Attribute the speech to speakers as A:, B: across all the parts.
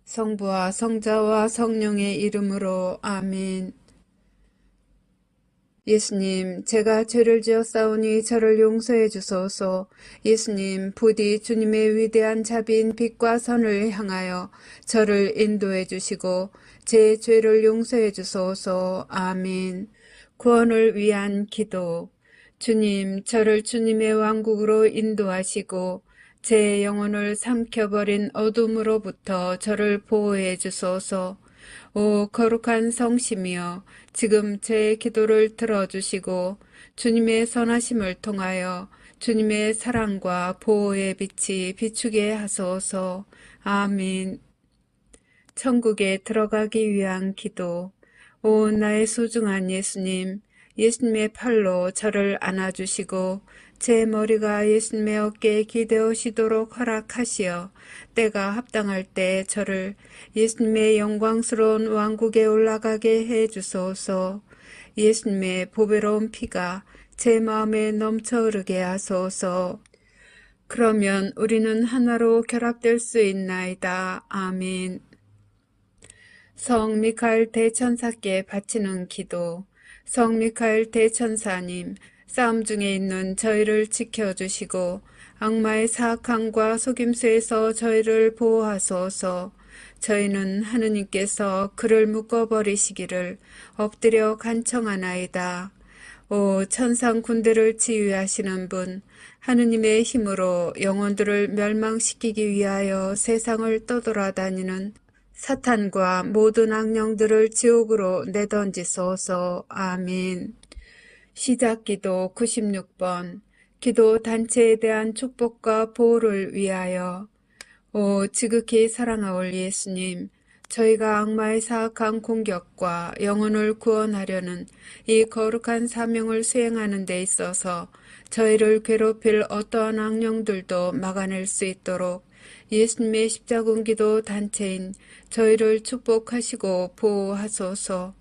A: 성부와 성자와 성령의 이름으로 아멘. 예수님, 제가 죄를 지었사오니 저를 용서해 주소서. 예수님, 부디 주님의 위대한 자비인 빛과 선을 향하여 저를 인도해 주시고 제 죄를 용서해 주소서. 아멘. 구원을 위한 기도. 주님, 저를 주님의 왕국으로 인도하시고 제 영혼을 삼켜버린 어둠으로부터 저를 보호해 주소서. 오 거룩한 성심이여, 지금 제 기도를 들어주시고 주님의 선하심을 통하여 주님의 사랑과 보호의 빛이 비추게 하소서. 아멘. 천국에 들어가기 위한 기도. 오 나의 소중한 예수님, 예수님의 팔로 저를 안아주시고 제 머리가 예수님의 어깨에 기대어시도록 허락하시어 때가 합당할 때 저를 예수님의 영광스러운 왕국에 올라가게 해주소서. 예수님의 보배로운 피가 제 마음에 넘쳐 흐르게 하소서. 그러면 우리는 하나로 결합될 수 있나이다. 아멘. 성 미카엘 대천사께 바치는 기도. 성 미카엘 대천사님, 싸움 중에 있는 저희를 지켜주시고 악마의 사악함과 속임수에서 저희를 보호하소서. 저희는 하느님께서 그를 묶어버리시기를 엎드려 간청하나이다. 오 천상 군대를 지휘하시는 분, 하느님의 힘으로 영혼들을 멸망시키기 위하여 세상을 떠돌아다니는 사탄과 모든 악령들을 지옥으로 내던지소서. 아멘. 시작기도 96번. 기도 단체에 대한 축복과 보호를 위하여. 오 지극히 사랑하올 예수님, 저희가 악마의 사악한 공격과 영혼을 구원하려는 이 거룩한 사명을 수행하는 데 있어서 저희를 괴롭힐 어떠한 악령들도 막아낼 수 있도록 예수님의 십자군기도 단체인 저희를 축복하시고 보호하소서.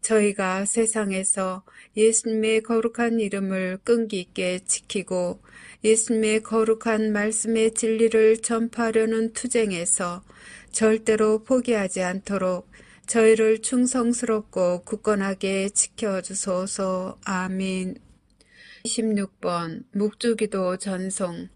A: 저희가 세상에서 예수님의 거룩한 이름을 끈기 있게 지키고 예수님의 거룩한 말씀의 진리를 전파하려는 투쟁에서 절대로 포기하지 않도록 저희를 충성스럽고 굳건하게 지켜주소서. 아멘. 26번 묵주기도 전송.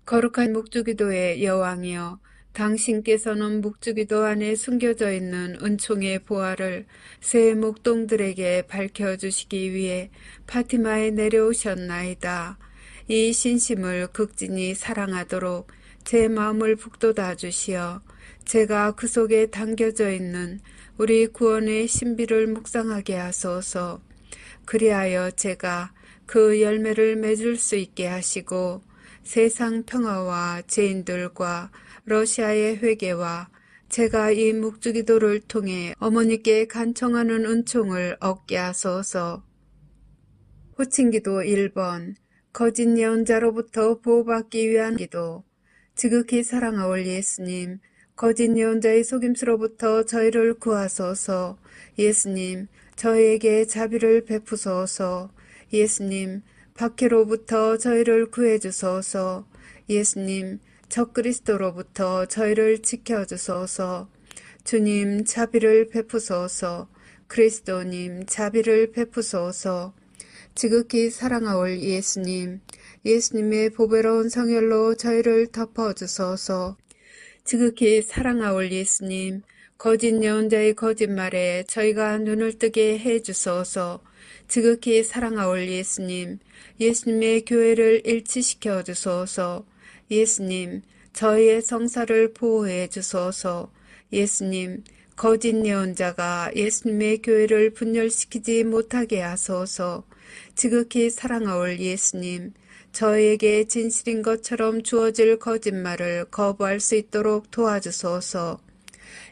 A: 거룩한 묵주기도의 여왕이여, 당신께서는 묵주기도 안에 숨겨져 있는 은총의 보화를 새 목동들에게 밝혀주시기 위해 파티마에 내려오셨나이다. 이 신심을 극진히 사랑하도록 제 마음을 북돋아 주시어 제가 그 속에 담겨져 있는 우리 구원의 신비를 묵상하게 하소서. 그리하여 제가 그 열매를 맺을 수 있게 하시고 세상 평화와 죄인들과 러시아의 회개와 제가 이 묵주기도를 통해 어머니께 간청하는 은총을 얻게 하소서. 호칭기도 1번. 거짓 예언자로부터 보호받기 위한 기도. 지극히 사랑하올 예수님, 거짓 예언자의 속임수로부터 저희를 구하소서. 예수님, 저희에게 자비를 베푸소서. 예수님, 박해로부터 저희를 구해주소서. 예수님, 적그리스도로부터 저희를 지켜주소서. 주님, 자비를 베푸소서. 그리스도님, 자비를 베푸소서. 지극히 사랑하올 예수님, 예수님의 보배로운 성혈로 저희를 덮어주소서. 지극히 사랑하올 예수님, 거짓 예언자의 거짓말에 저희가 눈을 뜨게 해주소서. 지극히 사랑하올 예수님, 예수님의 교회를 일치시켜 주소서. 예수님, 저희의 성사를 보호해 주소서. 예수님, 거짓 예언자가 예수님의 교회를 분열시키지 못하게 하소서. 지극히 사랑하올 예수님, 저희에게 진실인 것처럼 주어질 거짓말을 거부할 수 있도록 도와주소서.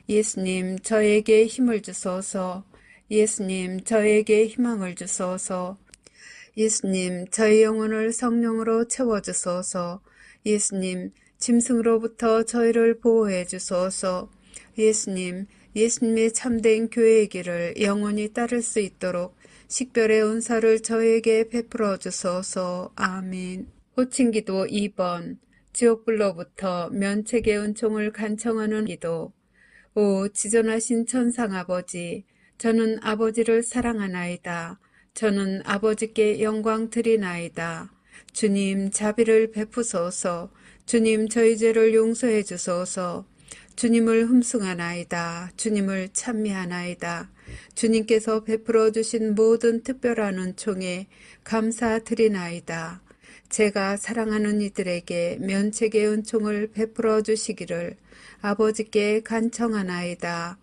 A: 예수님, 저에게 힘을 주소서. 예수님, 저에게 희망을 주소서. 예수님, 저희 영혼을 성령으로 채워주소서. 예수님, 짐승으로부터 저희를 보호해 주소서. 예수님, 예수님의 참된 교회의 길을 영원히 따를 수 있도록 식별의 은사를 저에게 베풀어 주소서. 아멘. 호칭기도 2번. 지옥불로부터 면책의 은총을 간청하는 기도. 오 지존하신 천상 아버지, 저는 아버지를 사랑하나이다. 저는 아버지께 영광 드리나이다. 주님 자비를 베푸소서. 주님 저희 죄를 용서해 주소서. 주님을 흠숭하나이다. 주님을 찬미하나이다. 주님께서 베풀어 주신 모든 특별한 은총에 감사드리나이다. 제가 사랑하는 이들에게 면책의 은총을 베풀어 주시기를 아버지께 간청하나이다.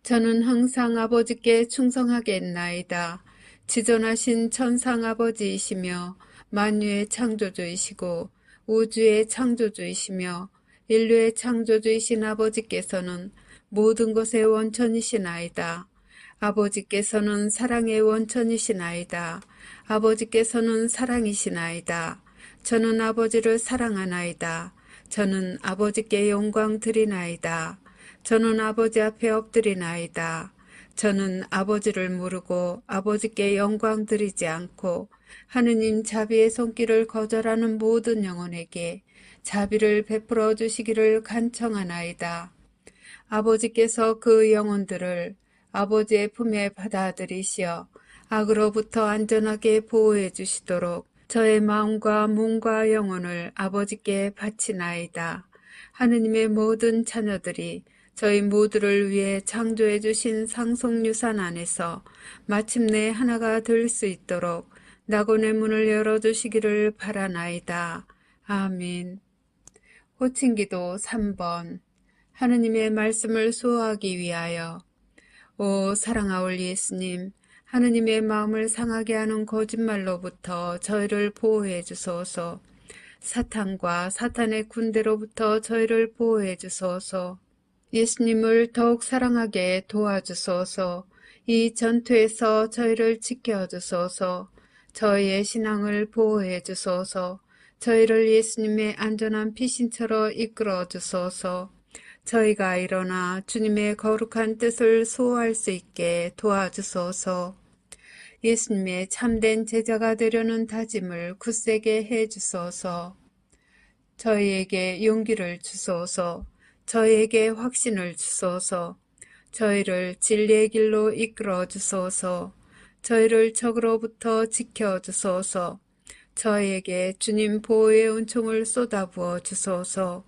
A: 저는 항상 아버지께 충성하겠나이다. 지존하신 천상 아버지이시며 만유의 창조주이시고 우주의 창조주이시며 인류의 창조주이신 아버지께서는 모든 것의 원천이시나이다. 아버지께서는 사랑의 원천이시나이다. 아버지께서는 사랑이시나이다. 저는 아버지를 사랑하나이다. 저는 아버지께 영광 드리나이다. 저는 아버지 앞에 엎드리나이다. 저는 아버지를 모르고 아버지께 영광 드리지 않고 하느님 자비의 손길을 거절하는 모든 영혼에게 자비를 베풀어 주시기를 간청하나이다. 아버지께서 그 영혼들을 아버지의 품에 받아들이시어 악으로부터 안전하게 보호해 주시도록 저의 마음과 몸과 영혼을 아버지께 바치나이다. 하느님의 모든 자녀들이 저희 모두를 위해 창조해 주신 상속유산 안에서 마침내 하나가 될 수 있도록 낙원의 문을 열어주시기를 바라나이다. 아멘. 호칭기도 3번. 하느님의 말씀을 수호하기 위하여. 오 사랑하올 예수님, 하느님의 마음을 상하게 하는 거짓말로부터 저희를 보호해 주소서. 사탄과 사탄의 군대로부터 저희를 보호해 주소서. 예수님을 더욱 사랑하게 도와주소서. 이 전투에서 저희를 지켜주소서. 저희의 신앙을 보호해 주소서. 저희를 예수님의 안전한 피신처로 이끌어 주소서. 저희가 일어나 주님의 거룩한 뜻을 수호할 수 있게 도와주소서. 예수님의 참된 제자가 되려는 다짐을 굳세게 해 주소서. 저희에게 용기를 주소서. 저희에게 확신을 주소서. 저희를 진리의 길로 이끌어 주소서. 저희를 적으로부터 지켜 주소서. 저희에게 주님 보호의 은총을 쏟아부어 주소서.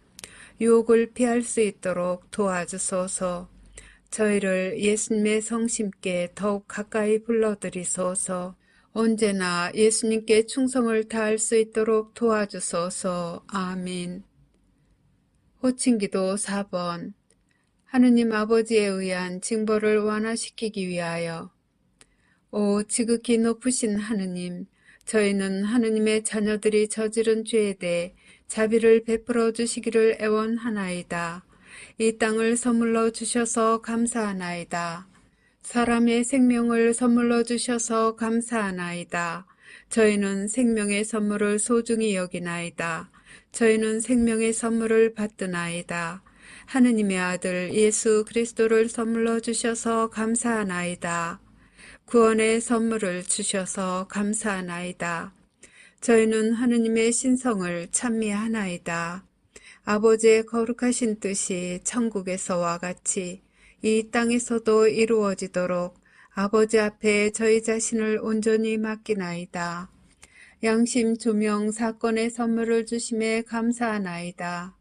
A: 유혹을 피할 수 있도록 도와주소서. 저희를 예수님의 성심께 더욱 가까이 불러들이소서. 언제나 예수님께 충성을 다할 수 있도록 도와주소서. 아멘. 호칭기도 4번. 하느님 아버지에 의한 징벌을 완화시키기 위하여. 오 지극히 높으신 하느님, 저희는 하느님의 자녀들이 저지른 죄에 대해 자비를 베풀어 주시기를 애원하나이다. 이 땅을 선물로 주셔서 감사하나이다. 사람의 생명을 선물로 주셔서 감사하나이다. 저희는 생명의 선물을 소중히 여기나이다. 저희는 생명의 선물을 받드나이다. 하느님의 아들 예수 그리스도를 선물로 주셔서 감사하나이다. 구원의 선물을 주셔서 감사하나이다. 저희는 하느님의 신성을 찬미하나이다. 아버지의 거룩하신 뜻이 천국에서와 같이 이 땅에서도 이루어지도록 아버지 앞에 저희 자신을 온전히 맡기나이다. 양심 조명 사건의 선물을 주심에 감사하나이다.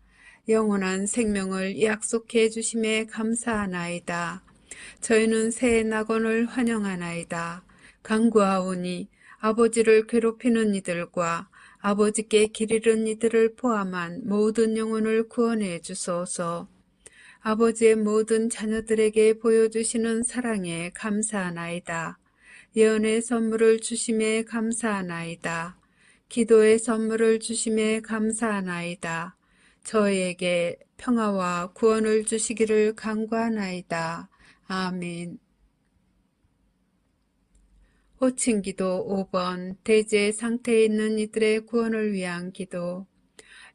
A: 영원한 생명을 약속해 주심에 감사하나이다. 저희는 새 낙원을 환영하나이다. 간구하오니 아버지를 괴롭히는 이들과 아버지께 길 잃은 이들을 포함한 모든 영혼을 구원해 주소서. 아버지의 모든 자녀들에게 보여주시는 사랑에 감사하나이다. 예언의 선물을 주심에 감사하나이다. 기도의 선물을 주심에 감사하나이다. 저희에게 평화와 구원을 주시기를 간구하나이다. 아멘. 호칭기도 5번. 대제 상태에 있는 이들의 구원을 위한 기도.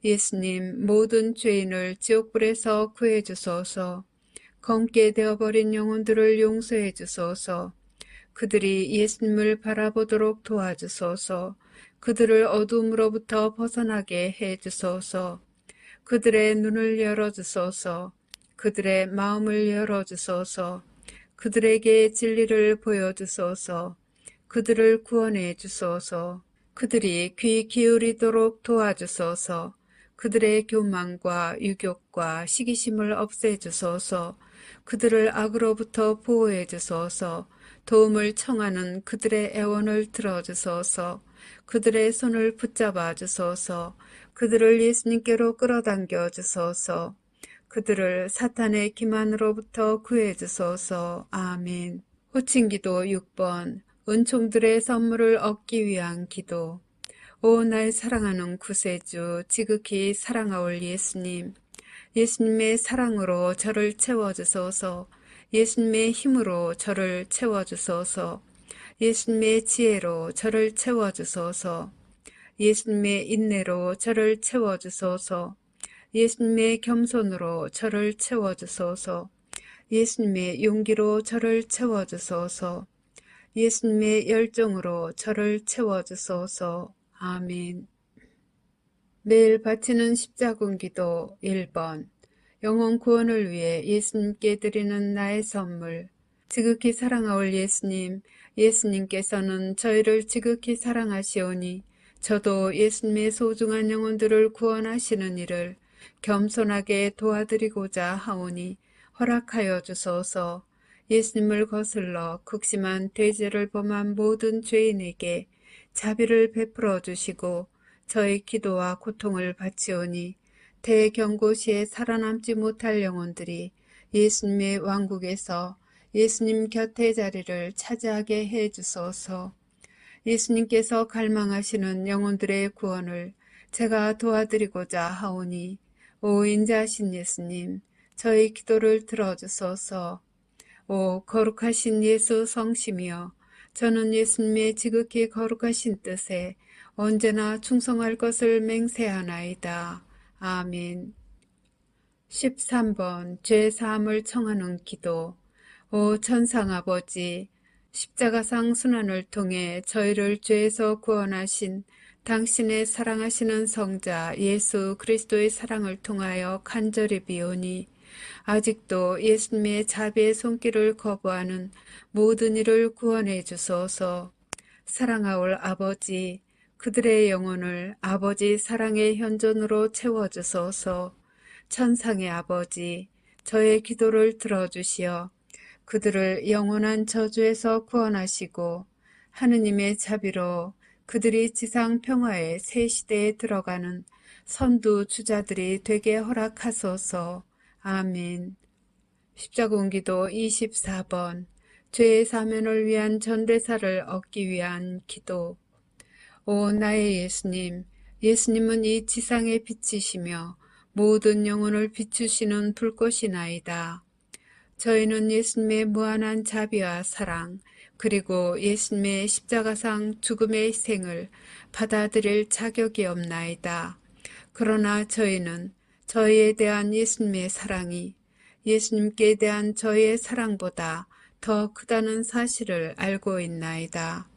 A: 예수님, 모든 죄인을 지옥불에서 구해 주소서. 검게 되어버린 영혼들을 용서해 주소서. 그들이 예수님을 바라보도록 도와주소서. 그들을 어둠으로부터 벗어나게 해 주소서. 그들의 눈을 열어주소서. 그들의 마음을 열어주소서. 그들에게 진리를 보여주소서. 그들을 구원해 주소서. 그들이 귀 기울이도록 도와주소서. 그들의 교만과 유욕과 시기심을 없애주소서. 그들을 악으로부터 보호해 주소서. 도움을 청하는 그들의 애원을 들어주소서. 그들의 손을 붙잡아 주소서. 그들을 예수님께로 끌어당겨 주소서. 그들을 사탄의 기만으로부터 구해 주소서. 아멘. 호칭기도 6번. 은총들의 선물을 얻기 위한 기도. 오, 날 사랑하는 구세주, 지극히 사랑하올 예수님. 예수님의 사랑으로 저를 채워주소서. 예수님의 힘으로 저를 채워주소서. 예수님의 지혜로 저를 채워주소서. 예수님의 인내로 저를 채워주소서. 예수님의 겸손으로 저를 채워주소서. 예수님의 용기로 저를 채워주소서. 예수님의 열정으로 저를 채워주소서. 아멘. 매일 바치는 십자군 기도 1번. 영혼 구원을 위해 예수님께 드리는 나의 선물. 지극히 사랑하올 예수님, 예수님께서는 저희를 지극히 사랑하시오니 저도 예수님의 소중한 영혼들을 구원하시는 일을 겸손하게 도와드리고자 하오니 허락하여 주소서. 예수님을 거슬러 극심한 대죄를 범한 모든 죄인에게 자비를 베풀어 주시고 저의 기도와 고통을 바치오니 대경고시에 살아남지 못할 영혼들이 예수님의 왕국에서 예수님 곁의 자리를 차지하게 해 주소서. 예수님께서 갈망하시는 영혼들의 구원을 제가 도와드리고자 하오니 오 인자하신 예수님, 저의 기도를 들어주소서. 오 거룩하신 예수 성심이여, 저는 예수님의 지극히 거룩하신 뜻에 언제나 충성할 것을 맹세하나이다. 아멘. 13번 죄사함을 청하는 기도. 오 천상아버지, 십자가상 순환을 통해 저희를 죄에서 구원하신 당신의 사랑하시는 성자 예수 그리스도의 사랑을 통하여 간절히 비오니 아직도 예수님의 자비의 손길을 거부하는 모든 이를 구원해 주소서. 사랑하올 아버지, 그들의 영혼을 아버지 사랑의 현존으로 채워주소서. 천상의 아버지, 저의 기도를 들어주시어 그들을 영원한 저주에서 구원하시고 하느님의 자비로 그들이 지상 평화의 새 시대에 들어가는 선두 주자들이 되게 허락하소서. 아멘. 십자군기도 24번. 죄의 사면을 위한 전대사를 얻기 위한 기도. 오 나의 예수님, 예수님은 이 지상의 빛이시며 모든 영혼을 비추시는 불꽃이나이다. 저희는 예수님의 무한한 자비와 사랑, 그리고 예수님의 십자가상 죽음의 희생을 받아들일 자격이 없나이다. 그러나 저희는 저희에 대한 예수님의 사랑이 예수님께 대한 저희의 사랑보다 더 크다는 사실을 알고 있나이다.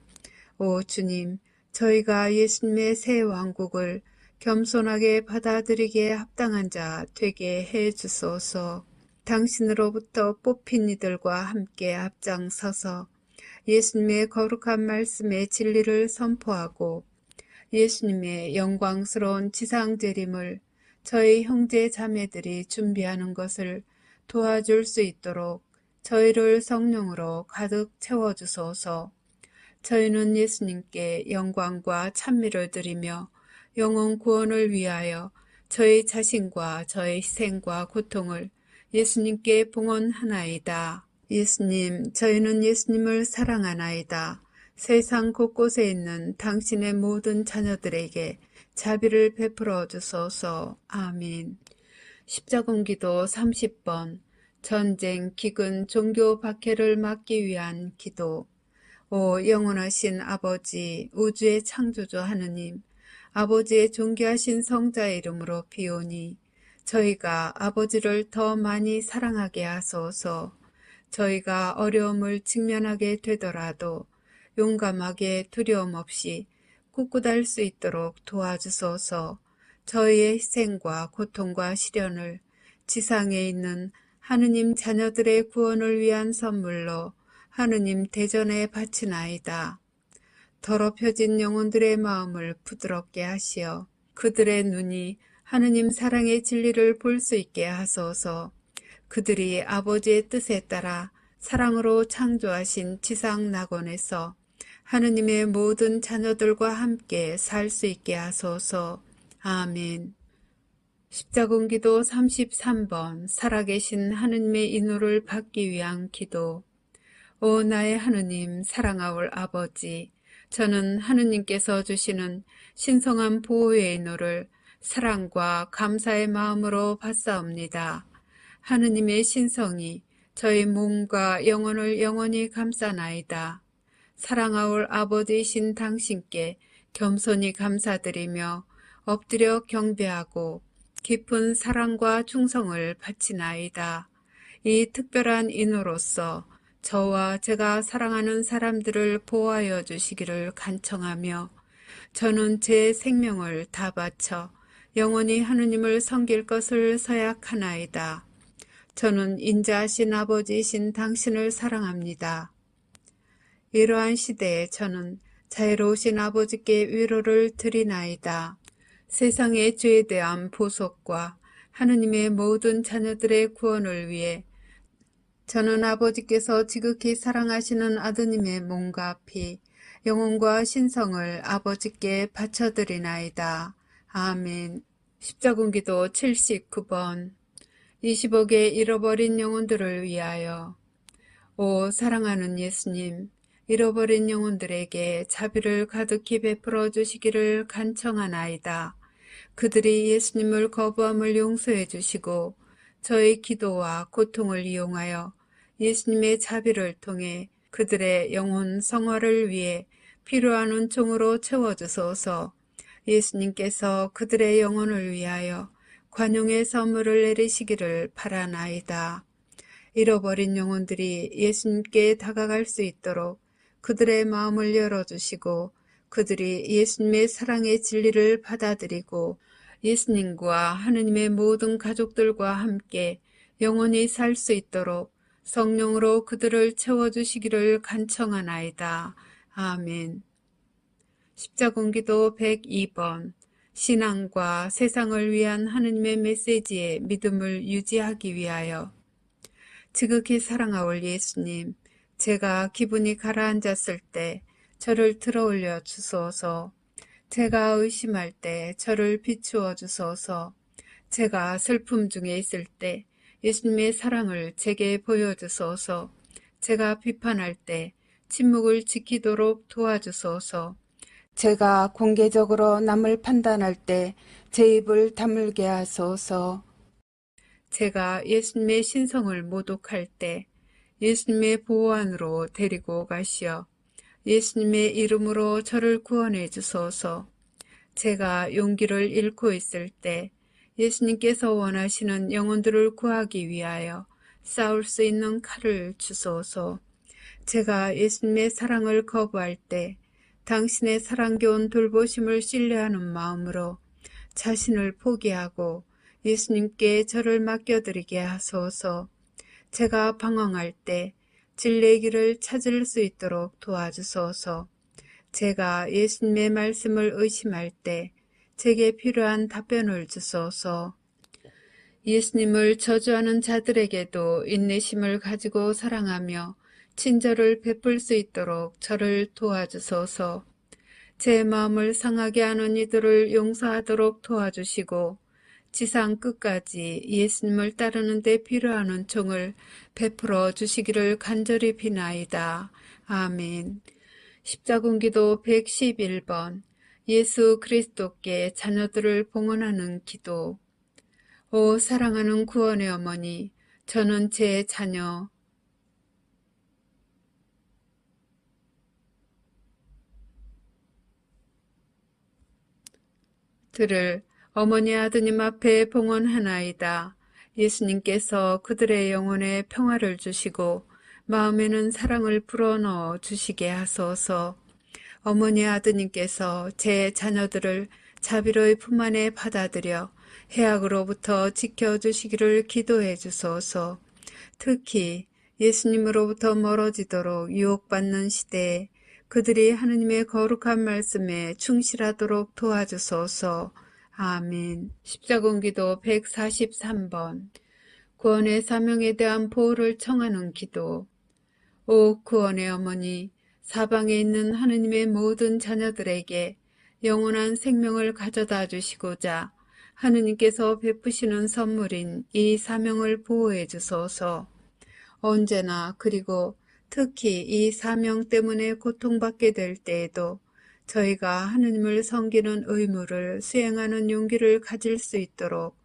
A: 오 주님, 저희가 예수님의 새 왕국을 겸손하게 받아들이기에 합당한 자 되게 해 주소서. 당신으로부터 뽑힌 이들과 함께 앞장서서 예수님의 거룩한 말씀의 진리를 선포하고 예수님의 영광스러운 지상재림을 저희 형제 자매들이 준비하는 것을 도와줄 수 있도록 저희를 성령으로 가득 채워주소서. 저희는 예수님께 영광과 찬미를 드리며 영혼 구원을 위하여 저희 자신과 저희 희생과 고통을 예수님께 봉헌하나이다. 예수님, 저희는 예수님을 사랑하나이다. 세상 곳곳에 있는 당신의 모든 자녀들에게 자비를 베풀어 주소서. 아멘. 십자군기도 30번. 전쟁, 기근, 종교 박해를 막기 위한 기도. 오 영원하신 아버지, 우주의 창조주 하느님, 아버지의 존귀하신 성자의 이름으로 비오니 저희가 아버지를 더 많이 사랑하게 하소서. 저희가 어려움을 직면하게 되더라도 용감하게 두려움 없이 굳굳할 수 있도록 도와주소서. 저희의 희생과 고통과 시련을 지상에 있는 하느님 자녀들의 구원을 위한 선물로 하느님 대전에 바치나이다. 더럽혀진 영혼들의 마음을 부드럽게 하시어 그들의 눈이 하느님 사랑의 진리를 볼 수 있게 하소서. 그들이 아버지의 뜻에 따라 사랑으로 창조하신 지상 낙원에서 하느님의 모든 자녀들과 함께 살 수 있게 하소서. 아멘. 십자군기도 33번 살아계신 하느님의 인호를 받기 위한 기도. 오 나의 하느님, 사랑하올 아버지, 저는 하느님께서 주시는 신성한 보호의 인호를 사랑과 감사의 마음으로 받사옵니다. 하느님의 신성이 저희 몸과 영혼을 영원히 감싸나이다. 사랑하올 아버지이신 당신께 겸손히 감사드리며 엎드려 경배하고 깊은 사랑과 충성을 바치나이다. 이 특별한 인호로서 저와 제가 사랑하는 사람들을 보호하여 주시기를 간청하며 저는 제 생명을 다 바쳐 영원히 하느님을 섬길 것을 서약하나이다. 저는 인자하신 아버지이신 당신을 사랑합니다. 이러한 시대에 저는 자애로우신 아버지께 위로를 드리나이다. 세상의 죄에 대한 보속과 하느님의 모든 자녀들의 구원을 위해 저는 아버지께서 지극히 사랑하시는 아드님의 몸과 피, 영혼과 신성을 아버지께 바쳐드리나이다. 아멘. 십자군기도 79번 20억의 잃어버린 영혼들을 위하여. 오 사랑하는 예수님, 잃어버린 영혼들에게 자비를 가득히 베풀어 주시기를 간청하나이다. 그들이 예수님을 거부함을 용서해 주시고 저의 기도와 고통을 이용하여 예수님의 자비를 통해 그들의 영혼 성화를 위해 필요한 은총으로 채워주소서. 예수님께서 그들의 영혼을 위하여 관용의 선물을 내리시기를 바라나이다. 잃어버린 영혼들이 예수님께 다가갈 수 있도록 그들의 마음을 열어주시고 그들이 예수님의 사랑의 진리를 받아들이고 예수님과 하느님의 모든 가족들과 함께 영원히 살 수 있도록 성령으로 그들을 채워주시기를 간청하나이다. 아멘. 십자군기도 102번 신앙과 세상을 위한 하느님의 메시지에 믿음을 유지하기 위하여. 지극히 사랑하올 예수님, 제가 기분이 가라앉았을 때 저를 들어올려 주소서. 제가 의심할 때 저를 비추어 주소서. 제가 슬픔 중에 있을 때 예수님의 사랑을 제게 보여주소서. 제가 비판할 때 침묵을 지키도록 도와주소서. 제가 공개적으로 남을 판단할 때 제 입을 다물게 하소서. 제가 예수님의 신성을 모독할 때 예수님의 보호 안으로 데리고 가시어 예수님의 이름으로 저를 구원해 주소서. 제가 용기를 잃고 있을 때 예수님께서 원하시는 영혼들을 구하기 위하여 싸울 수 있는 칼을 주소서. 제가 예수님의 사랑을 거부할 때 당신의 사랑겨운 돌보심을 신뢰하는 마음으로 자신을 포기하고 예수님께 저를 맡겨드리게 하소서. 제가 방황할 때 진리의 길을 찾을 수 있도록 도와주소서. 제가 예수님의 말씀을 의심할 때 제게 필요한 답변을 주소서. 예수님을 저주하는 자들에게도 인내심을 가지고 사랑하며 친절을 베풀 수 있도록 저를 도와주소서. 제 마음을 상하게 하는 이들을 용서하도록 도와주시고 지상 끝까지 예수님을 따르는 데 필요한 은총을 베풀어 주시기를 간절히 비나이다. 아멘. 십자군기도 111번 예수 그리스도께 자녀들을 봉헌하는 기도. 오 사랑하는 구원의 어머니, 저는 제 자녀 들을 어머니 아드님 앞에 봉헌하나이다. 예수님께서 그들의 영혼에 평화를 주시고 마음에는 사랑을 불어넣어 주시게 하소서. 어머니 아드님께서 제 자녀들을 자비로이 품 안에 받아들여 해악으로부터 지켜주시기를 기도해 주소서. 특히 예수님으로부터 멀어지도록 유혹받는 시대에 그들이 하느님의 거룩한 말씀에 충실하도록 도와주소서. 아멘. 십자군기도 143번. 구원의 사명에 대한 보호를 청하는 기도. 오 구원의 어머니, 사방에 있는 하느님의 모든 자녀들에게 영원한 생명을 가져다 주시고자 하느님께서 베푸시는 선물인 이 사명을 보호해 주소서. 언제나 그리고 특히 이 사명 때문에 고통받게 될 때에도 저희가 하느님을 섬기는 의무를 수행하는 용기를 가질 수 있도록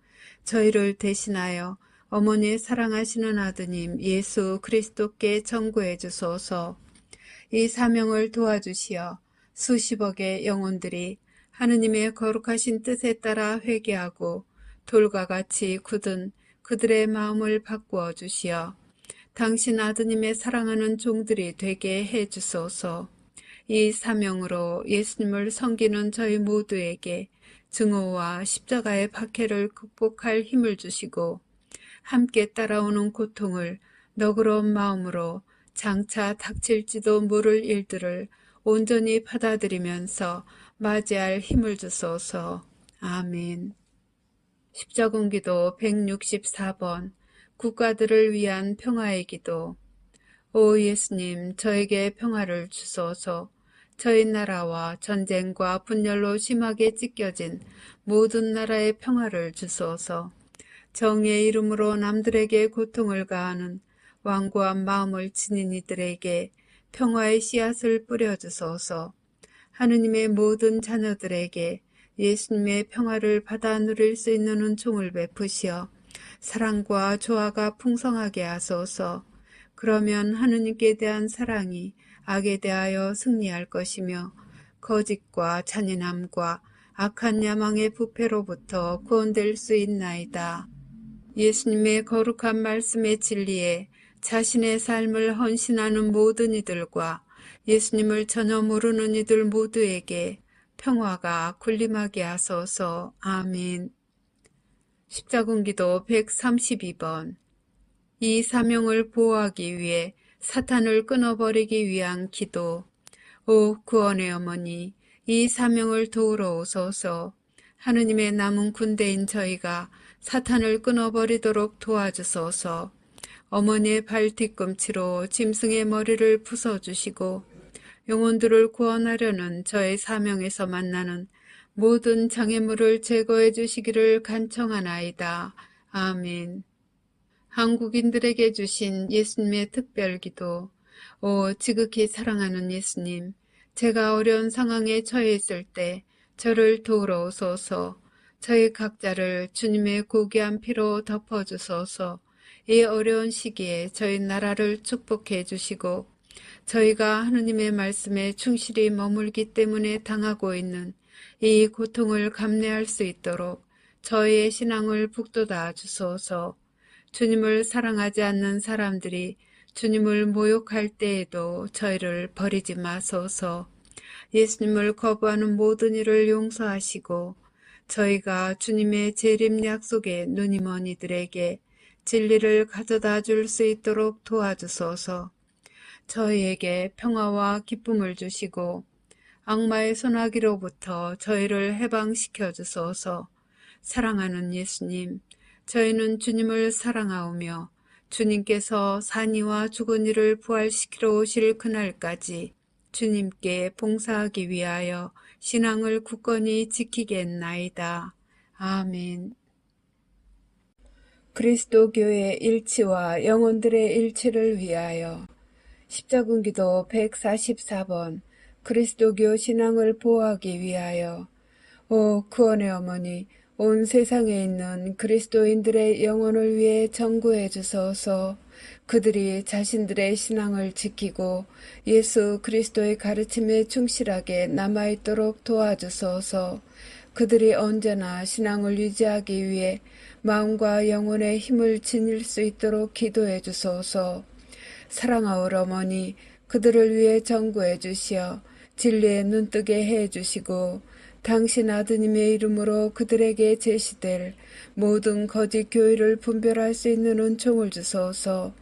A: 저희를 대신하여 어머니의 사랑하시는 아드님 예수 그리스도께 전구해 주소서. 이 사명을 도와주시어 수십억의 영혼들이 하느님의 거룩하신 뜻에 따라 회개하고 돌과 같이 굳은 그들의 마음을 바꾸어 주시어 당신 아드님의 사랑하는 종들이 되게 해 주소서. 이 사명으로 예수님을 섬기는 저희 모두에게 증오와 십자가의 박해를 극복할 힘을 주시고 함께 따라오는 고통을 너그러운 마음으로 장차 닥칠지도 모를 일들을 온전히 받아들이면서 맞이할 힘을 주소서. 아멘. 십자군기도 164번. 국가들을 위한 평화의 기도. 오 예수님, 저에게 평화를 주소서. 저희 나라와 전쟁과 분열로 심하게 찢겨진 모든 나라의 평화를 주소서. 정의의 이름으로 남들에게 고통을 가하는 완고한 마음을 지닌 이들에게 평화의 씨앗을 뿌려주소서. 하느님의 모든 자녀들에게 예수님의 평화를 받아 누릴 수 있는 은총을 베푸시어 사랑과 조화가 풍성하게 하소서. 그러면 하느님께 대한 사랑이 악에 대하여 승리할 것이며 거짓과 잔인함과 악한 야망의 부패로부터 구원될 수 있나이다. 예수님의 거룩한 말씀의 진리에 자신의 삶을 헌신하는 모든 이들과 예수님을 전혀 모르는 이들 모두에게 평화가 군림하게 하소서. 아멘. 십자군기도 132번. 이 사명을 보호하기 위해 사탄을 끊어버리기 위한 기도. 오 구원의 어머니, 이 사명을 도우러 오소서. 하느님의 남은 군대인 저희가 사탄을 끊어버리도록 도와주소서. 어머니의 발 뒤꿈치로 짐승의 머리를 부숴주시고 영혼들을 구원하려는 저의 사명에서 만나는 모든 장애물을 제거해 주시기를 간청하나이다. 아멘. 한국인들에게 주신 예수님의 특별기도. 오 지극히 사랑하는 예수님, 제가 어려운 상황에 처해 있을 때 저를 도우러 오소서. 저희 각자를 주님의 고귀한 피로 덮어주소서. 이 어려운 시기에 저희 나라를 축복해 주시고 저희가 하느님의 말씀에 충실히 머물기 때문에 당하고 있는 이 고통을 감내할 수 있도록 저희의 신앙을 북돋아 주소서. 주님을 사랑하지 않는 사람들이 주님을 모욕할 때에도 저희를 버리지 마소서. 예수님을 거부하는 모든 일을 용서하시고 저희가 주님의 재림 약속에 눈이 먼 이들에게 진리를 가져다 줄 수 있도록 도와주소서. 저희에게 평화와 기쁨을 주시고 악마의 손아귀로부터 저희를 해방시켜 주소서. 사랑하는 예수님, 저희는 주님을 사랑하오며 주님께서 산이와 죽은 이를 부활시키러 오실 그날까지 주님께 봉사하기 위하여 신앙을 굳건히 지키겠나이다. 아멘. 그리스도교의 일치와 영혼들의 일치를 위하여. 십자군기도 144번. 그리스도교 신앙을 보호하기 위하여. 오 구원의 어머니, 온 세상에 있는 그리스도인들의 영혼을 위해 전구해 주소서. 그들이 자신들의 신앙을 지키고 예수 그리스도의 가르침에 충실하게 남아있도록 도와주소서. 그들이 언제나 신앙을 유지하기 위해 마음과 영혼의 힘을 지닐 수 있도록 기도해 주소서. 사랑하올 어머니, 그들을 위해 전구해 주시어 진리에 눈뜨게 해주시고 당신 아드님의 이름으로 그들에게 제시될 모든 거짓 교의를 분별할 수 있는 은총을 주소서.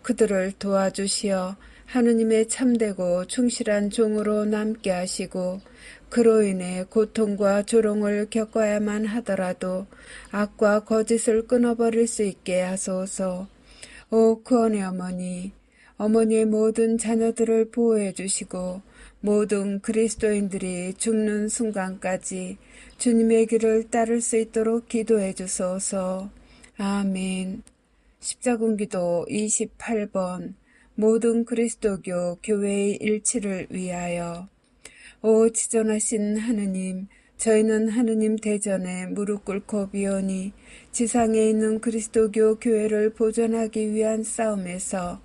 A: 그들을 도와주시어 하느님의 참되고 충실한 종으로 남게 하시고 그로 인해 고통과 조롱을 겪어야만 하더라도 악과 거짓을 끊어버릴 수 있게 하소서. 오 구원의 어머니, 어머니의 모든 자녀들을 보호해 주시고 모든 그리스도인들이 죽는 순간까지 주님의 길을 따를 수 있도록 기도해 주소서. 아멘. 십자군기도 28번 모든 그리스도교 교회의 일치를 위하여. 오 지존하신 하느님, 저희는 하느님 대전에 무릎 꿇고 비오니 지상에 있는 그리스도교 교회를 보존하기 위한 싸움에서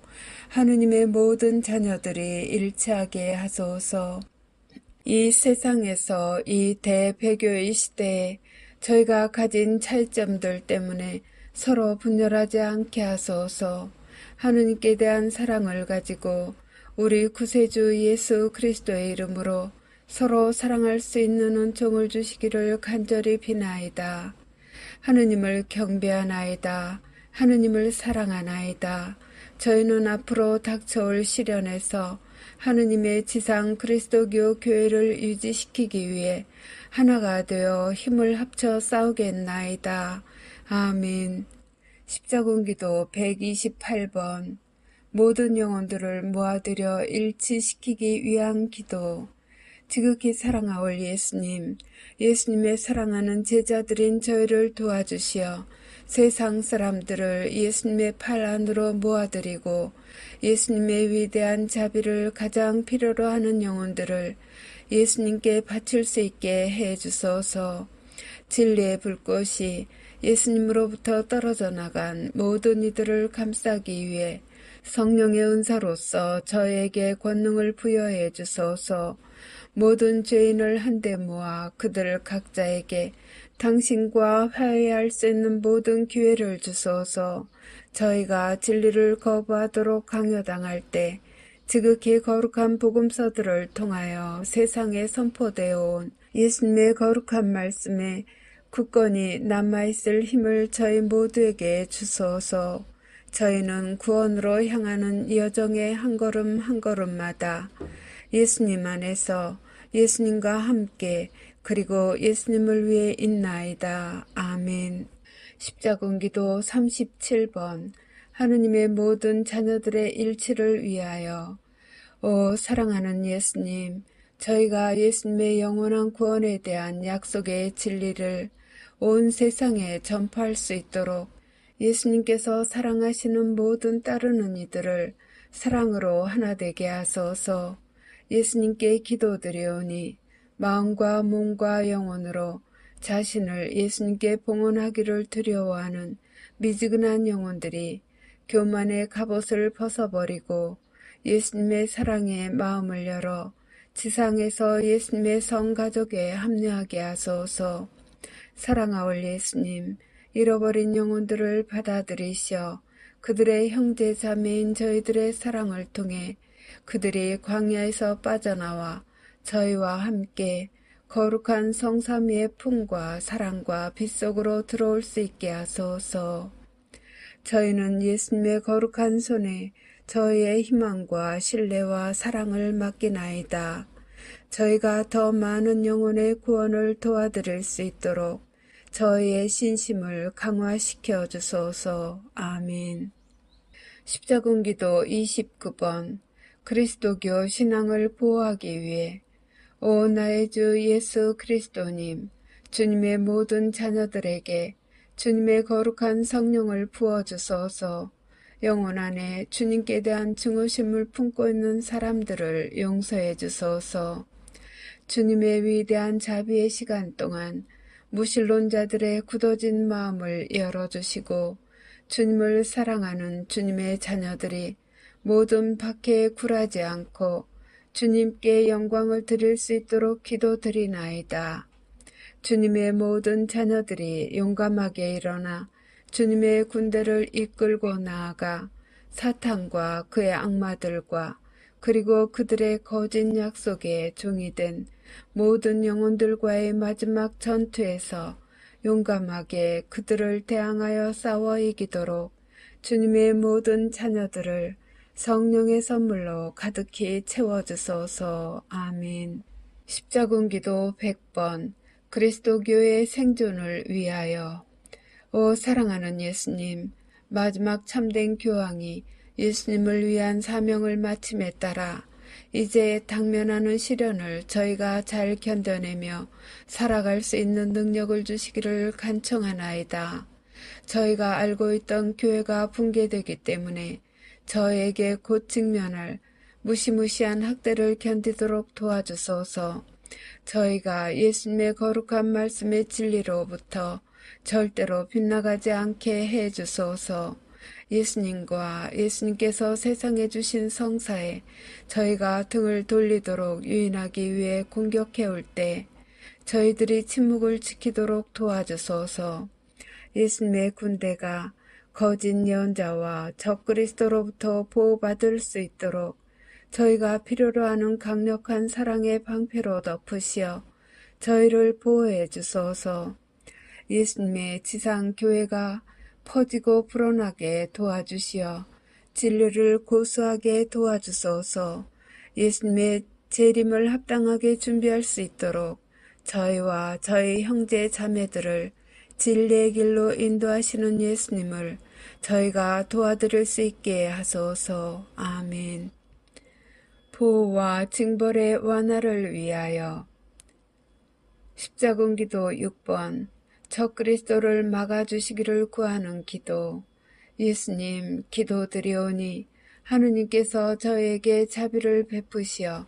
A: 하느님의 모든 자녀들이 일치하게 하소서. 이 세상에서 이 대배교의 시대에 저희가 가진 차이점들 때문에 서로 분열하지 않게 하소서. 하느님께 대한 사랑을 가지고 우리 구세주 예수 그리스도의 이름으로 서로 사랑할 수 있는 은총을 주시기를 간절히 비나이다. 하느님을 경배하나이다. 하느님을 사랑하나이다. 저희는 앞으로 닥쳐올 시련에서 하느님의 지상 그리스도교 교회를 유지시키기 위해 하나가 되어 힘을 합쳐 싸우겠나이다. 아멘. 십자군기도 128번 모든 영혼들을 모아들여 일치시키기 위한 기도. 지극히 사랑하올 예수님, 예수님의 사랑하는 제자들인 저희를 도와주시어 세상 사람들을 예수님의 팔 안으로 모아들이고 예수님의 위대한 자비를 가장 필요로 하는 영혼들을 예수님께 바칠 수 있게 해주소서. 진리의 불꽃이 예수님으로부터 떨어져 나간 모든 이들을 감싸기 위해 성령의 은사로서 저에게 권능을 부여해 주소서. 모든 죄인을 한데 모아 그들 각자에게 당신과 화해할 수 있는 모든 기회를 주소서. 저희가 진리를 거부하도록 강요당할 때 지극히 거룩한 복음서들을 통하여 세상에 선포되어 온 예수님의 거룩한 말씀에 굳건히 남아있을 힘을 저희 모두에게 주소서. 저희는 구원으로 향하는 여정의 한 걸음 한 걸음마다 예수님 안에서 예수님과 함께 그리고 예수님을 위해 있나이다. 아멘. 십자군기도 37번 하느님의 모든 자녀들의 일치를 위하여. 오 사랑하는 예수님, 저희가 예수님의 영원한 구원에 대한 약속의 진리를 온 세상에 전파할 수 있도록 예수님께서 사랑하시는 모든 따르는 이들을 사랑으로 하나 되게 하소서. 예수님께 기도드리오니 마음과 몸과 영혼으로 자신을 예수님께 봉헌하기를 두려워하는 미지근한 영혼들이 교만의 갑옷을 벗어버리고 예수님의 사랑에 마음을 열어 지상에서 예수님의 성가족에 합류하게 하소서. 사랑하올 예수님, 잃어버린 영혼들을 받아들이시어 그들의 형제 자매인 저희들의 사랑을 통해 그들이 광야에서 빠져나와 저희와 함께 거룩한 성삼위의 품과 사랑과 빛 속으로 들어올 수 있게 하소서. 저희는 예수님의 거룩한 손에 저희의 희망과 신뢰와 사랑을 맡기나이다. 저희가 더 많은 영혼의 구원을 도와드릴 수 있도록 저희의 신심을 강화시켜 주소서. 아멘. 십자군기도 29번 그리스도교 신앙을 보호하기 위해. 오 나의 주 예수 그리스도님, 주님의 모든 자녀들에게 주님의 거룩한 성령을 부어주소서. 영혼 안에 주님께 대한 증오심을 품고 있는 사람들을 용서해 주소서. 주님의 위대한 자비의 시간 동안 무신론자들의 굳어진 마음을 열어주시고 주님을 사랑하는 주님의 자녀들이 모든 박해에 굴하지 않고 주님께 영광을 드릴 수 있도록 기도드리나이다. 주님의 모든 자녀들이 용감하게 일어나 주님의 군대를 이끌고 나아가 사탄과 그의 악마들과 그리고 그들의 거짓 약속에 종이 된 모든 영혼들과의 마지막 전투에서 용감하게 그들을 대항하여 싸워 이기도록 주님의 모든 자녀들을 성령의 선물로 가득히 채워주소서. 아멘. 십자군기도 100번 그리스도교의 생존을 위하여. 오 사랑하는 예수님, 마지막 참된 교황이 예수님을 위한 사명을 마침에 따라 이제 당면하는 시련을 저희가 잘 견뎌내며 살아갈 수 있는 능력을 주시기를 간청하나이다. 저희가 알고 있던 교회가 붕괴되기 때문에 저에게 곧 직면할 무시무시한 학대를 견디도록 도와주소서. 저희가 예수님의 거룩한 말씀의 진리로부터 절대로 빗나가지 않게 해주소서. 예수님과 예수님께서 세상에 주신 성사에 저희가 등을 돌리도록 유인하기 위해 공격해올 때 저희들이 침묵을 지키도록 도와주소서. 예수님의 군대가 거짓 예언자와 적그리스도로부터 보호받을 수 있도록 저희가 필요로 하는 강력한 사랑의 방패로 덮으시어 저희를 보호해 주소서. 예수님의 지상 교회가 퍼지고 불어나게 도와주시어 진리를 고수하게 도와주소서. 예수님의 재림을 합당하게 준비할 수 있도록 저희와 저희 형제 자매들을 진리의 길로 인도하시는 예수님을 저희가 도와드릴 수 있게 하소서. 아멘. 보호와 징벌의 완화를 위하여. 십자군기도 6번 적그리스도를 막아주시기를 구하는 기도. 예수님, 기도드리오니 하느님께서 저에게 자비를 베푸시어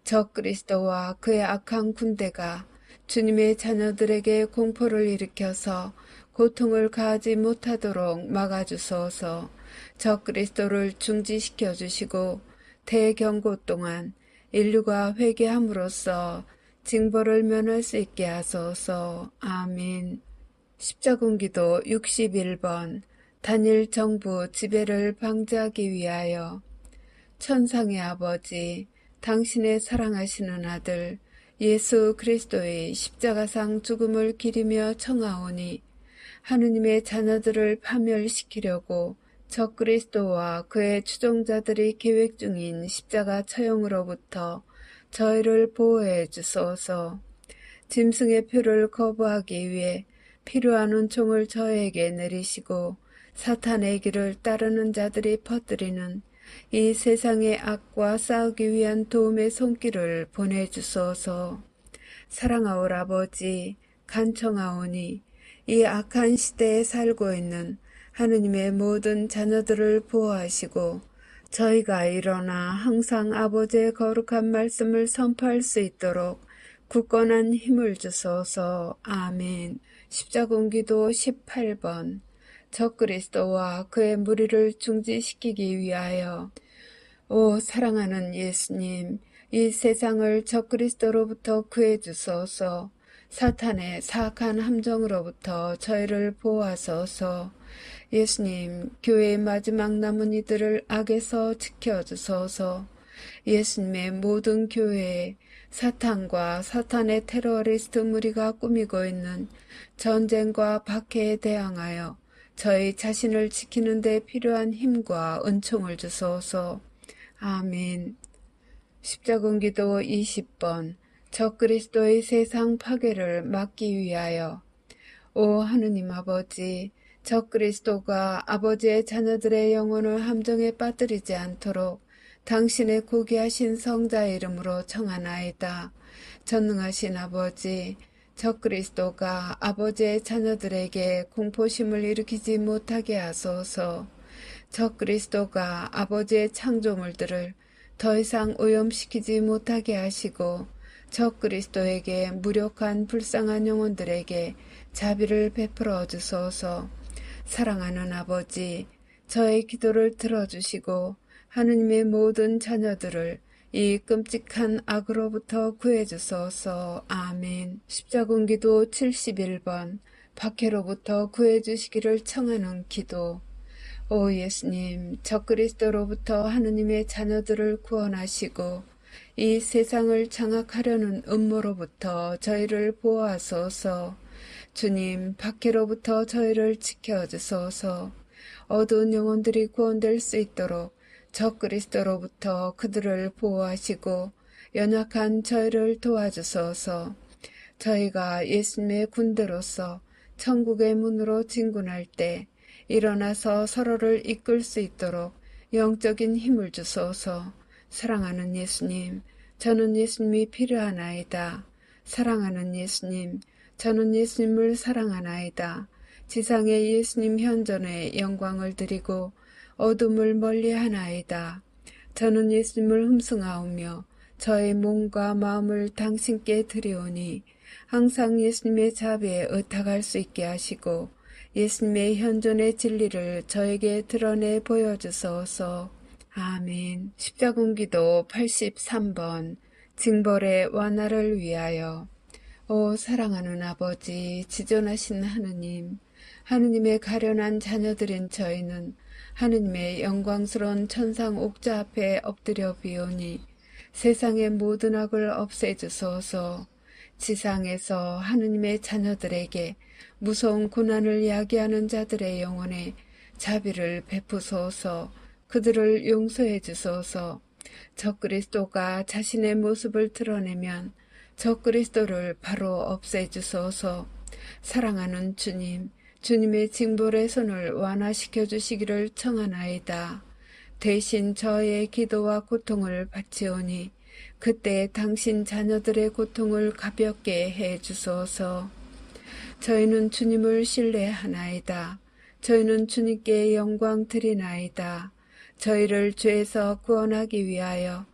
A: 적그리스도와 그의 악한 군대가 주님의 자녀들에게 공포를 일으켜서 고통을 가하지 못하도록 막아주소서. 적그리스도를 중지시켜 주시고 대경고 동안 인류가 회개함으로써 징벌을 면할 수 있게 하소서. 아멘. 십자군기도 61번 단일 정부 지배를 방지하기 위하여. 천상의 아버지, 당신의 사랑하시는 아들 예수 그리스도의 십자가상 죽음을 기리며 청하오니 하느님의 자녀들을 파멸시키려고 적그리스도와 그의 추종자들이 계획 중인 십자가 처형으로부터 저희를 보호해 주소서. 짐승의 표를 거부하기 위해 필요한 은총을 저에게 내리시고 사탄의 길을 따르는 자들이 퍼뜨리는 이 세상의 악과 싸우기 위한 도움의 손길을 보내주소서. 사랑하올 아버지, 간청하오니 이 악한 시대에 살고 있는 하느님의 모든 자녀들을 보호하시고 저희가 일어나 항상 아버지의 거룩한 말씀을 선포할 수 있도록 굳건한 힘을 주소서. 아멘. 십자군기도 18번 적그리스도와 그의 무리를 중지시키기 위하여. 오 사랑하는 예수님, 이 세상을 적그리스도로부터 구해 주소서. 사탄의 사악한 함정으로부터 저희를 보호하소서. 예수님, 교회의 마지막 남은 이들을 악에서 지켜주소서. 예수님의 모든 교회에 사탄과 사탄의 테러리스트 무리가 꾸미고 있는 전쟁과 박해에 대항하여 저희 자신을 지키는 데 필요한 힘과 은총을 주소서. 아멘. 십자군기도 20번 적그리스도의 세상 파괴를 막기 위하여. 오 하느님 아버지, 적그리스도가 아버지의 자녀들의 영혼을 함정에 빠뜨리지 않도록 당신의 고귀하신 성자의 이름으로 청하나이다. 전능하신 아버지, 적그리스도가 아버지의 자녀들에게 공포심을 일으키지 못하게 하소서. 적그리스도가 아버지의 창조물들을 더 이상 오염시키지 못하게 하시고 적그리스도에게 무력한 불쌍한 영혼들에게 자비를 베풀어 주소서. 사랑하는 아버지, 저의 기도를 들어주시고 하느님의 모든 자녀들을 이 끔찍한 악으로부터 구해주소서. 아멘. 십자군기도 71번 박해로부터 구해주시기를 청하는 기도. 오 예수님, 적그리스도로부터 하느님의 자녀들을 구원하시고 이 세상을 장악하려는 음모로부터 저희를 보호하소서. 주님, 박해로부터 저희를 지켜주소서. 어두운 영혼들이 구원될 수 있도록 적그리스도로부터 그들을 보호하시고 연약한 저희를 도와주소서. 저희가 예수님의 군대로서 천국의 문으로 진군할 때 일어나서 서로를 이끌 수 있도록 영적인 힘을 주소서. 사랑하는 예수님, 저는 예수님이 필요하나이다. 사랑하는 예수님, 저는 예수님을 사랑하나이다. 지상의 예수님 현존에 영광을 드리고 어둠을 멀리하나이다. 저는 예수님을 흠숭하오며 저의 몸과 마음을 당신께 드리오니 항상 예수님의 자비에 의탁할 수 있게 하시고 예수님의 현존의 진리를 저에게 드러내 보여주소서. 아멘. 십자군기도 83번 징벌의 완화를 위하여. 오 사랑하는 아버지, 지존하신 하느님, 하느님의 가련한 자녀들인 저희는 하느님의 영광스러운 천상 옥좌 앞에 엎드려 비오니 세상의 모든 악을 없애주소서. 지상에서 하느님의 자녀들에게 무서운 고난을 야기하는 자들의 영혼에 자비를 베푸소서. 그들을 용서해 주소서. 적그리스도가 자신의 모습을 드러내면 적그리스도를 바로 없애주소서. 사랑하는 주님, 주님의 징벌의 손을 완화시켜 주시기를 청하나이다. 대신 저의 기도와 고통을 바치오니 그때 당신 자녀들의 고통을 가볍게 해 주소서. 저희는 주님을 신뢰하나이다. 저희는 주님께 영광 드리나이다. 저희를 죄에서 구원하기 위하여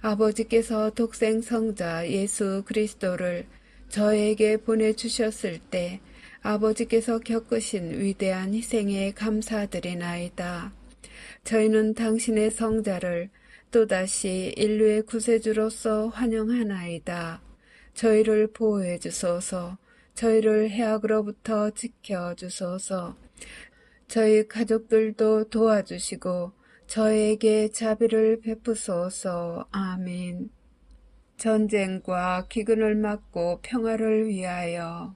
A: 아버지께서 독생 성자 예수 그리스도를 저에게 보내주셨을 때 아버지께서 겪으신 위대한 희생에 감사드리나이다. 저희는 당신의 성자를 또다시 인류의 구세주로서 환영하나이다. 저희를 보호해 주소서. 저희를 해악으로부터 지켜주소서. 저희 가족들도 도와주시고 저에게 자비를 베푸소서. 아멘. 전쟁과 기근을 막고 평화를 위하여.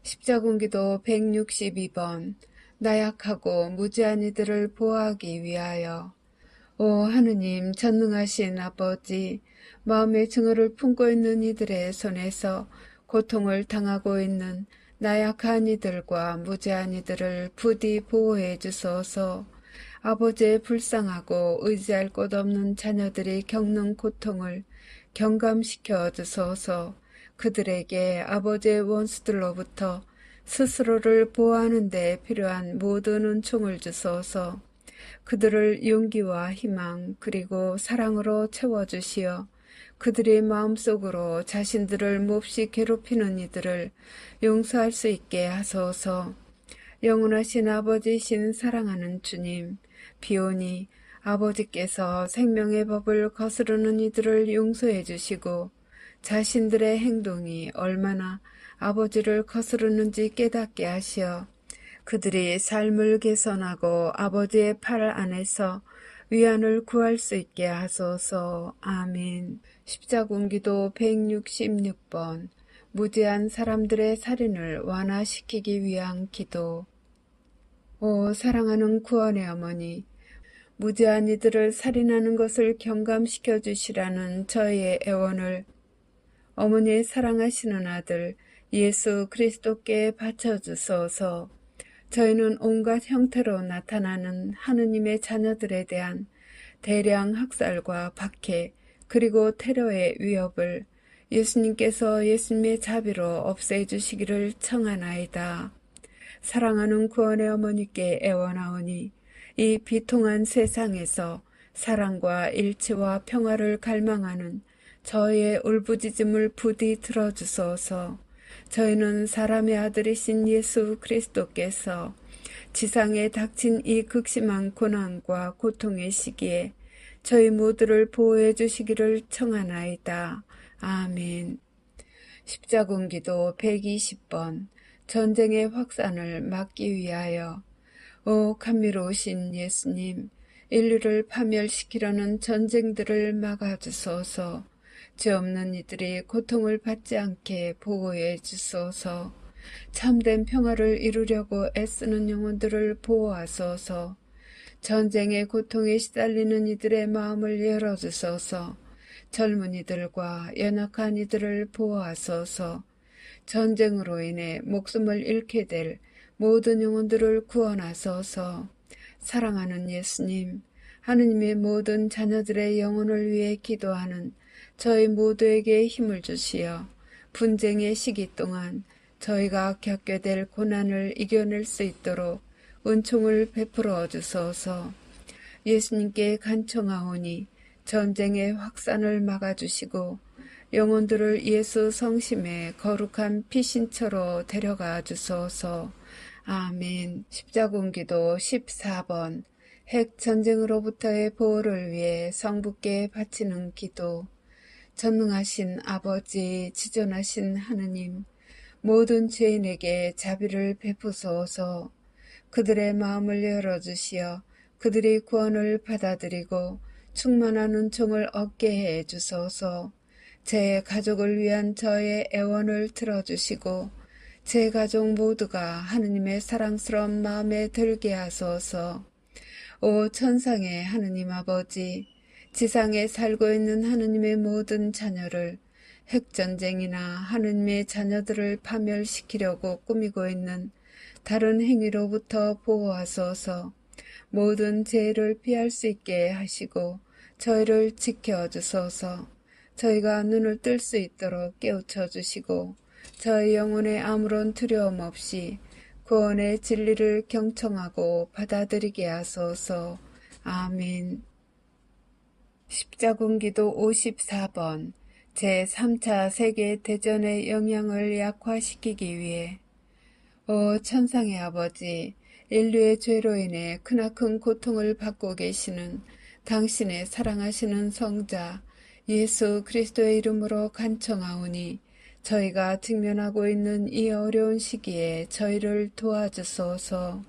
A: 십자군기도 162번 나약하고 무지한 이들을 보호하기 위하여. 오 하느님, 전능하신 아버지, 마음의 증오를 품고 있는 이들의 손에서 고통을 당하고 있는 나약한 이들과 무지한 이들을 부디 보호해 주소서. 아버지의 불쌍하고 의지할 곳 없는 자녀들이 겪는 고통을 경감시켜 주소서. 그들에게 아버지의 원수들로부터 스스로를 보호하는 데 필요한 모든 은총을 주소서. 그들을 용기와 희망 그리고 사랑으로 채워주시어 그들의 마음속으로 자신들을 몹시 괴롭히는 이들을 용서할 수 있게 하소서. 영원하신 아버지신 사랑하는 주님, 비오니 아버지께서 생명의 법을 거스르는 이들을 용서해 주시고 자신들의 행동이 얼마나 아버지를 거스르는지 깨닫게 하시어 그들이 삶을 개선하고 아버지의 팔 안에서 위안을 구할 수 있게 하소서. 아멘. 십자군기도 166번 무지한 사람들의 살인을 완화시키기 위한 기도. 오 사랑하는 구원의 어머니, 무지한 이들을 살인하는 것을 경감시켜 주시라는 저희의 애원을 어머니의 사랑하시는 아들 예수 그리스도께 바쳐주소서. 저희는 온갖 형태로 나타나는 하느님의 자녀들에 대한 대량 학살과 박해 그리고 테러의 위협을 예수님께서 예수님의 자비로 없애주시기를 청하나이다. 사랑하는 구원의 어머니께 애원하오니 이 비통한 세상에서 사랑과 일치와 평화를 갈망하는 저희의 울부짖음을 부디 들어주소서. 저희는 사람의 아들이신 예수 그리스도께서 지상에 닥친 이 극심한 고난과 고통의 시기에 저희 모두를 보호해 주시기를 청하나이다. 아멘. 십자군기도 120번 전쟁의 확산을 막기 위하여. 오 감미로우신 예수님, 인류를 파멸시키려는 전쟁들을 막아주소서. 죄 없는 이들이 고통을 받지 않게 보호해 주소서. 참된 평화를 이루려고 애쓰는 영혼들을 보호하소서. 전쟁의 고통에 시달리는 이들의 마음을 열어주소서. 젊은이들과 연약한 이들을 보호하소서. 전쟁으로 인해 목숨을 잃게 될 모든 영혼들을 구원하소서. 사랑하는 예수님, 하느님의 모든 자녀들의 영혼을 위해 기도하는 저희 모두에게 힘을 주시어 분쟁의 시기 동안 저희가 겪게 될 고난을 이겨낼 수 있도록 은총을 베풀어 주소서. 예수님께 간청하오니 전쟁의 확산을 막아주시고 영혼들을 예수 성심의 거룩한 피신처로 데려가 주소서. 아멘. 십자군기도 14번 핵전쟁으로부터의 보호를 위해 성부께 바치는 기도. 전능하신 아버지, 지존하신 하느님, 모든 죄인에게 자비를 베푸소서. 그들의 마음을 열어주시어 그들이 구원을 받아들이고 충만한 은총을 얻게 해 주소서. 제 가족을 위한 저의 애원을 들어주시고 제 가족 모두가 하느님의 사랑스러운 마음에 들게 하소서. 오 천상의 하느님 아버지, 지상에 살고 있는 하느님의 모든 자녀를 핵전쟁이나 하느님의 자녀들을 파멸시키려고 꾸미고 있는 다른 행위로부터 보호하소서. 모든 죄를 피할 수 있게 하시고 저희를 지켜주소서. 저희가 눈을 뜰 수 있도록 깨우쳐 주시고 저희 영혼에 아무런 두려움 없이 구원의 진리를 경청하고 받아들이게 하소서. 아멘. 십자군기도 54번 제3차 세계대전의 영향을 약화시키기 위해 오 천상의 아버지, 인류의 죄로 인해 크나큰 고통을 받고 계시는 당신의 사랑하시는 성자 예수 그리스도의 이름으로 간청하오니 저희가 직면하고 있는 이 어려운 시기에 저희를 도와주소서.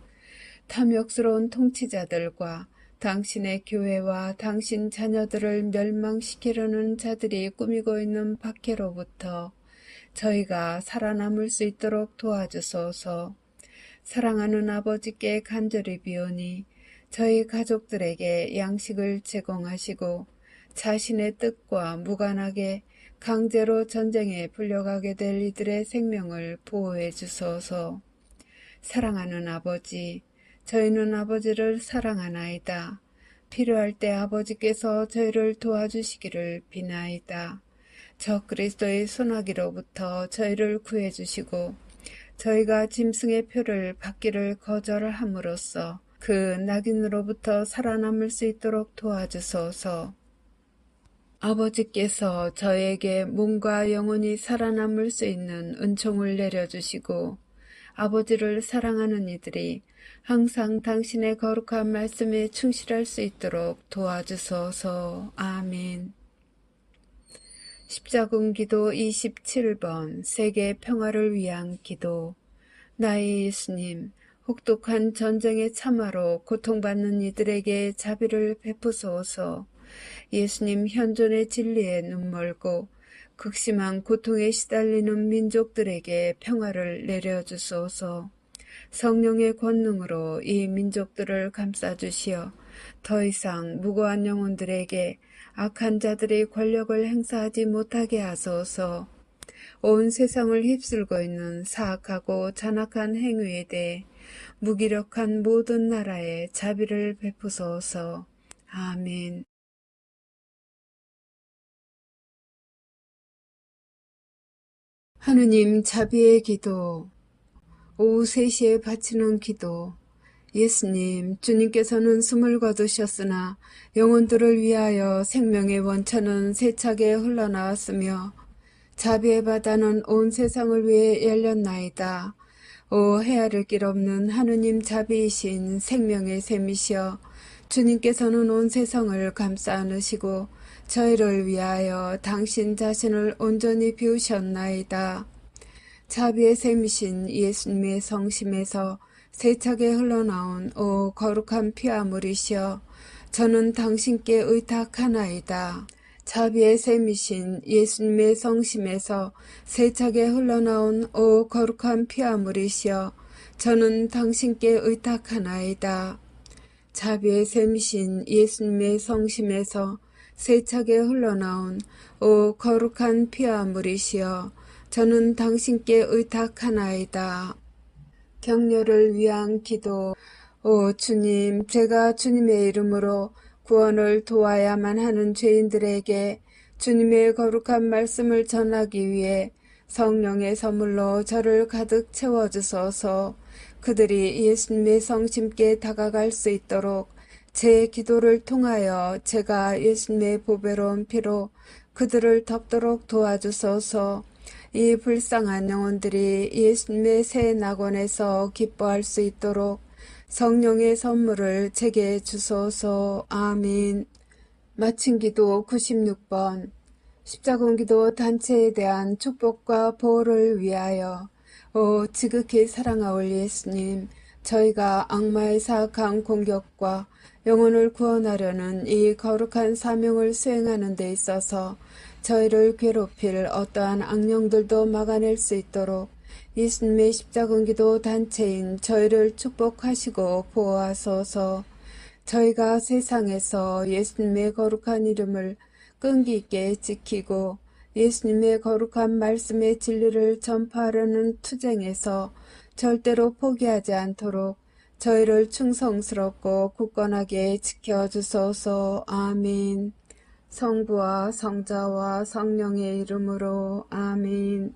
A: 탐욕스러운 통치자들과 당신의 교회와 당신 자녀들을 멸망시키려는 자들이 꾸미고 있는 박해로부터 저희가 살아남을 수 있도록 도와주소서. 사랑하는 아버지께 간절히 비오니 저희 가족들에게 양식을 제공하시고 자신의 뜻과 무관하게 강제로 전쟁에 불려가게 될 이들의 생명을 보호해 주소서. 사랑하는 아버지, 저희는 아버지를 사랑하나이다. 필요할 때 아버지께서 저희를 도와주시기를 비나이다. 적 그리스도의 소나기로부터 저희를 구해주시고 저희가 짐승의 표를 받기를 거절함으로써 그 낙인으로부터 살아남을 수 있도록 도와주소서. 아버지께서 저에게 몸과 영혼이 살아남을 수 있는 은총을 내려주시고 아버지를 사랑하는 이들이 항상 당신의 거룩한 말씀에 충실할 수 있도록 도와주소서. 아멘. 십자군기도 27번 세계 평화를 위한 기도. 나의 예수님, 혹독한 전쟁의 참화로 고통받는 이들에게 자비를 베푸소서. 예수님 현존의 진리에 눈멀고 극심한 고통에 시달리는 민족들에게 평화를 내려주소서. 성령의 권능으로 이 민족들을 감싸주시어 더 이상 무고한 영혼들에게 악한 자들이 권력을 행사하지 못하게 하소서. 온 세상을 휩쓸고 있는 사악하고 잔악한 행위에 대해 무기력한 모든 나라에 자비를 베푸소서. 아멘. 하느님 자비의 기도. 오후 3시에 바치는 기도. 예수님, 주님께서는 숨을 거두셨으나 영혼들을 위하여 생명의 원천은 세차게 흘러나왔으며 자비의 바다는 온 세상을 위해 열렸나이다. 오 헤아릴 길 없는 하느님 자비이신 생명의 샘이시여, 주님께서는 온 세상을 감싸 안으시고 저희를 위하여 당신 자신을 온전히 비우셨나이다. 자비의 샘이신 예수님의 성심에서 세차게 흘러나온 오 거룩한 피아물이시여 저는 당신께 의탁하나이다. 자비의 샘이신 예수님의 성심에서 세차게 흘러나온 오 거룩한 피아물이시여 저는 당신께 의탁하나이다. 자비의 샘이신 예수님의 성심에서 세차게 흘러나온 오 거룩한 피아물이시여 저는 당신께 의탁하나이다. 격려를 위한 기도. 오 주님, 제가 주님의 이름으로 구원을 도와야만 하는 죄인들에게 주님의 거룩한 말씀을 전하기 위해 성령의 선물로 저를 가득 채워주소서. 그들이 예수님의 성심께 다가갈 수 있도록 제 기도를 통하여 제가 예수님의 보배로운 피로 그들을 덮도록 도와주소서. 이 불쌍한 영혼들이 예수님의 새 낙원에서 기뻐할 수 있도록 성령의 선물을 제게 주소서. 아멘. 마친 기도 96번. 십자군기도 단체에 대한 축복과 보호를 위하여. 오 지극히 사랑하올 예수님, 저희가 악마의 사악한 공격과 영혼을 구원하려는 이 거룩한 사명을 수행하는 데 있어서 저희를 괴롭힐 어떠한 악령들도 막아낼 수 있도록 예수님의 십자군기도 단체인 저희를 축복하시고 보호하소서. 저희가 세상에서 예수님의 거룩한 이름을 끈기 있게 지키고 예수님의 거룩한 말씀의 진리를 전파하려는 투쟁에서 절대로 포기하지 않도록 저희를 충성스럽고 굳건하게 지켜주소서. 아멘. 성부와 성자와 성령의 이름으로 아멘.